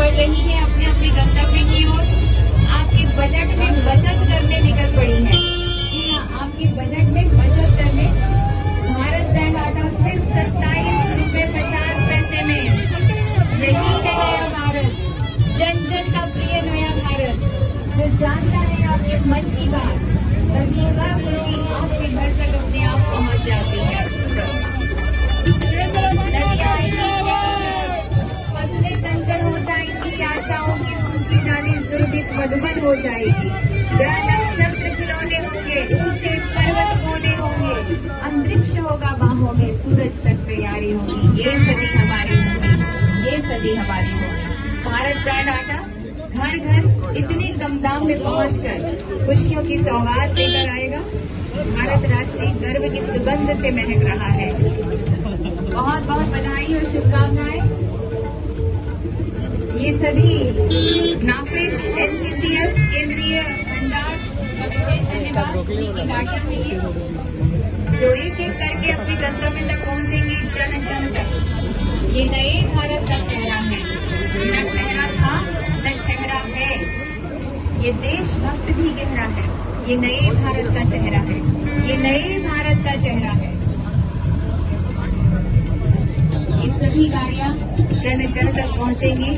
बढ़ रही है अपने अपने गंतव्य की ओर। आपके बजट में बचत करने निकल पड़ी है। जी हाँ, आपके बजट में बचत करने भारत ब्रांड आटा सिर्फ 27 रुपए 50 पैसे में। यही है नया भारत, जन जन का प्रिय नया भारत, जो जानता है आपके मन की बात, तभी हर खुशी आपके घर तक अपने आप पहुंच जाती है। नदियां आएंगी, फसलें कंचन हो जाएंगी, आशाओं की सूखी डाली दुर्भिक्ष मधुबन हो जाएगी। ग्रह नक्षत्र खिलौने होंगे, ऊंचे पर्वत कोने होंगे, अंतरिक्ष होगा बाहों में, सूरज तक तैयारी होगी। ये सदी हमारी होगी, ये सदी हमारी होगी। भारत ब्रांड आटा घर घर इतने कम दाम में पहुंचकर खुशियों की सौगात लेकर आएगा। भारत राष्ट्रीय गर्व की सुगंध से महक रहा है। बहुत बहुत बधाई और शुभकामनाएं। ये सभी नाफेड, एनसीसीएफ, केंद्रीय भंडार का विशेष धन्यवाद। उन्हीं की गाड़ियां हैं ये, जो एक एक करके अपने गंतव्य तक पहुंचेंगे, जन जन तक। ये नए भारत का चेहरा है, न ठहरा था न ठहरा है। ये देशभक्त भी गहरा है, ये नए भारत का चेहरा है, ये नए भारत का चेहरा है। ये सभी गाड़ियां जन जन तक पहुंचेंगी,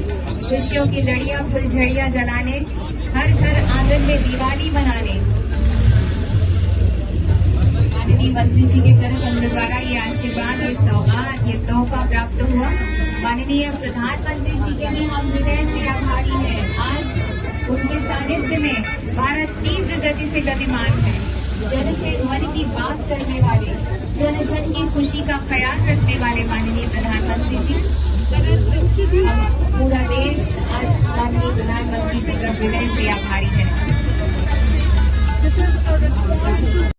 खुशियों की लड़ियां फुलझड़ियां जलाने, हर घर आंगन में दिवाली मनाने। माननीय मंत्री जी के कर कमल द्वारा ये आशीर्वाद, ये सौगात, ये तोहफा प्राप्त हुआ। माननीय प्रधानमंत्री जी के भी हम हृदय से आभारी हैं। आज उनके सानिध्य में भारत तीव्र गति से गतिमान है। जन से मन की बात करने वाले, जन जन की खुशी का ख्याल रखने वाले माननीय प्रधानमंत्री जी, हम पूरा देश आज माननीय प्रधानमंत्री जी का हृदय से आभारी है।